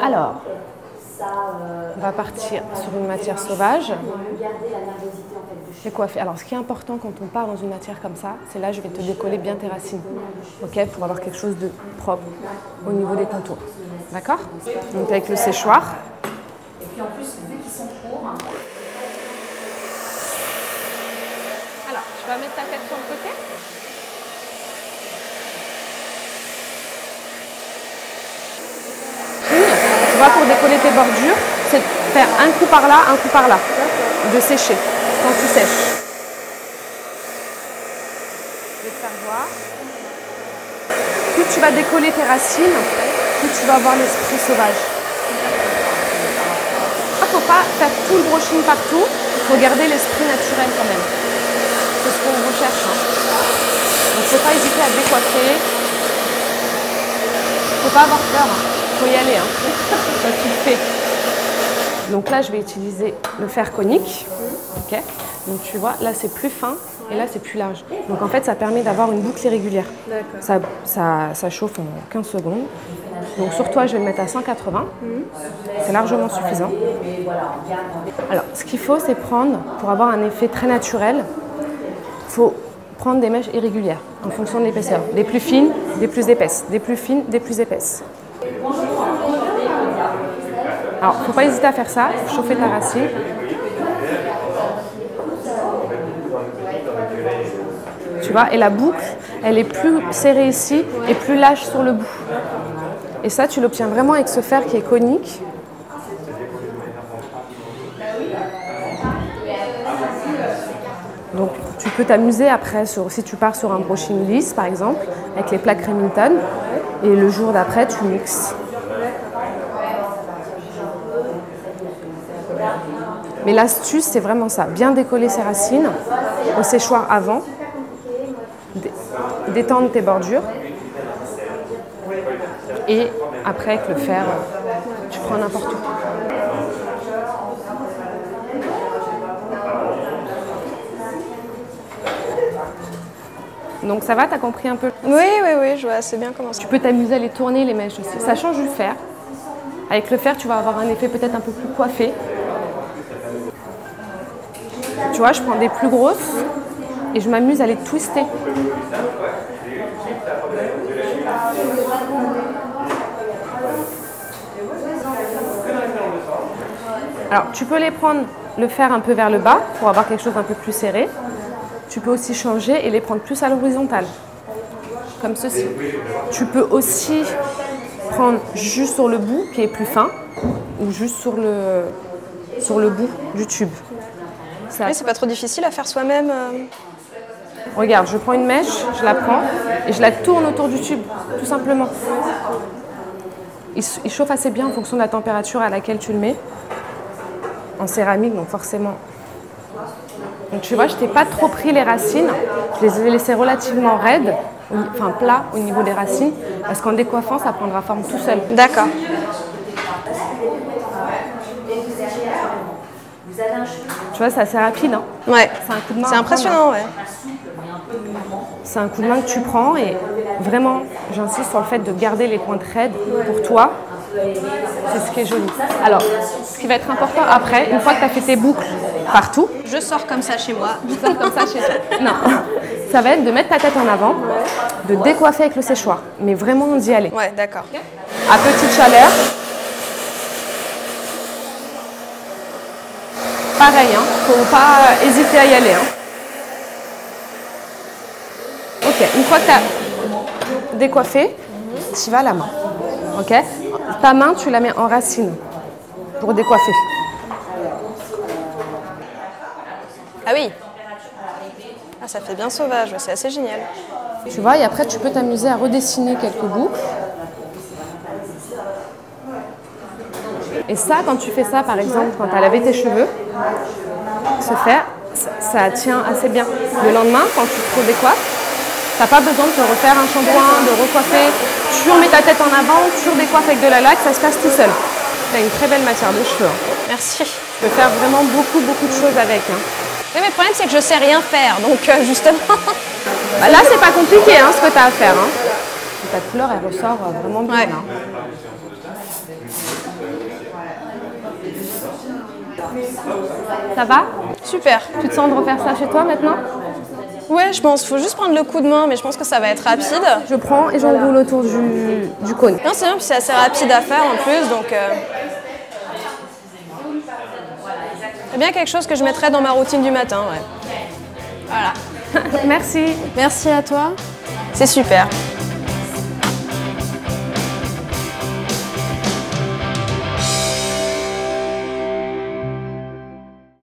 Alors, on va partir sur une matière sauvage. Décoiffer. Alors, ce qui est important quand on part dans une matière comme ça, c'est là, je vais te décoller bien tes racines, ok, pour avoir quelque chose de propre au niveau des contours. D'accord? Donc, avec le séchoir. Et puis en plus, vu qu'ils sont courts. Alors, tu vas mettre ta tête sur le côté. Tu vois, pour décoller tes bordures, c'est de faire un coup par là, de sécher quand tu sèches. Je vais te faire voir. Plus tu vas décoller tes racines, plus tu vas avoir l'esprit sauvage. Il ne faut pas faire tout le brushing partout, il faut garder l'esprit naturel quand même. C'est ce qu'on recherche. Hein. Donc il ne faut pas hésiter à décoiffer. Il ne faut pas avoir peur. Il faut y aller, hein. Ça, tu le fais. Donc là, je vais utiliser le fer conique. Okay. Donc tu vois, là c'est plus fin et là c'est plus large. Donc en fait, ça permet d'avoir une boucle irrégulière. Ça chauffe en 15 secondes. Donc sur toi, je vais le mettre à 180. C'est largement suffisant. Alors, ce qu'il faut, c'est prendre, pour avoir un effet très naturel, il faut prendre des mèches irrégulières en fonction de l'épaisseur. Des plus fines, des plus épaisses. Des plus fines, des plus épaisses. Alors, il ne faut pas hésiter à faire ça, chauffer ta racine. Tu vois, et la boucle, elle est plus serrée ici et plus lâche sur le bout. Et ça, tu l'obtiens vraiment avec ce fer qui est conique. Donc, tu peux t'amuser après, si tu pars sur un brushing lisse, par exemple, avec les plaques Remington, et le jour d'après, tu mixes. Mais l'astuce, c'est vraiment ça. Bien décoller ses racines au séchoir avant, détendre tes bordures. Et après, avec le fer, tu prends n'importe où. Donc ça va, t'as compris un peu? Oui, je vois assez bien comment ça. Tu peux t'amuser à les tourner, les mèches aussi. Ça change du fer. Avec le fer, tu vas avoir un effet peut-être un peu plus coiffé. Tu vois, je prends des plus grosses et je m'amuse à les twister. Alors, tu peux les prendre, le fer un peu vers le bas pour avoir quelque chose d'un peu plus serré. Tu peux aussi changer et les prendre plus à l'horizontale, comme ceci. Tu peux aussi prendre juste sur le bout qui est plus fin ou juste sur le bout du tube. Oui, c'est pas trop difficile à faire soi-même. Regarde, je prends une mèche, je la prends et je la tourne autour du tube, tout simplement. Il chauffe assez bien en fonction de la température à laquelle tu le mets. En céramique, donc forcément. Donc tu vois, je t'ai pas trop pris les racines, je les ai laissées relativement raides, enfin plats au niveau des racines, parce qu'en décoiffant, ça prendra forme tout seul. D'accord. Tu vois, c'est assez rapide. Hein. Ouais. C'est un coup de main. C'est impressionnant, ouais. C'est un coup de main que tu prends et vraiment, j'insiste sur le fait de garder les pointes raides pour toi. C'est ce qui est joli. Alors, ce qui va être important après, une fois que tu as fait tes boucles partout, Je sors comme ça chez moi. tu sors comme ça chez toi. Non, ça va être de mettre ta tête en avant, de décoiffer avec le séchoir, mais vraiment d'y aller. Ouais, d'accord. À petite chaleur. Pareil, hein, faut pas hésiter à y aller. Hein. Ok, une fois que tu as décoiffé, tu vas à la main. Ok, ta main, tu la mets en racine pour décoiffer. Ah oui. Ah, ça fait bien sauvage, c'est assez génial. Tu vois, et après, tu peux t'amuser à redessiner quelques boucles. Et ça, quand tu fais ça, par exemple, quand tu as lavé tes cheveux, ce fer, ça tient assez bien. Le lendemain, quand tu te redécoiffes, tu n'as pas besoin de te refaire un shampoing, de recoiffer. Tu remets ta tête en avant, tu redécoiffes avec de la laque, ça se passe tout seul. Tu as une très belle matière de cheveux. Hein. Merci. Tu peux faire vraiment beaucoup de choses avec. Hein. Oui, mais le problème, c'est que je sais rien faire, donc justement... Bah là, c'est pas compliqué hein, ce que tu as à faire. Hein. Ta couleur, elle ressort vraiment bien. Ouais. Hein. Ça va? Super. Tu te sens de refaire ça chez toi maintenant? Ouais, je pense. Faut juste prendre le coup de main, mais je pense que ça va être rapide. Je prends et j'enroule autour du cône. Non, c'est bien, puis c'est assez rapide à faire en plus, donc... C'est bien quelque chose que je mettrais dans ma routine du matin, ouais. Voilà. Merci. Merci à toi. C'est super.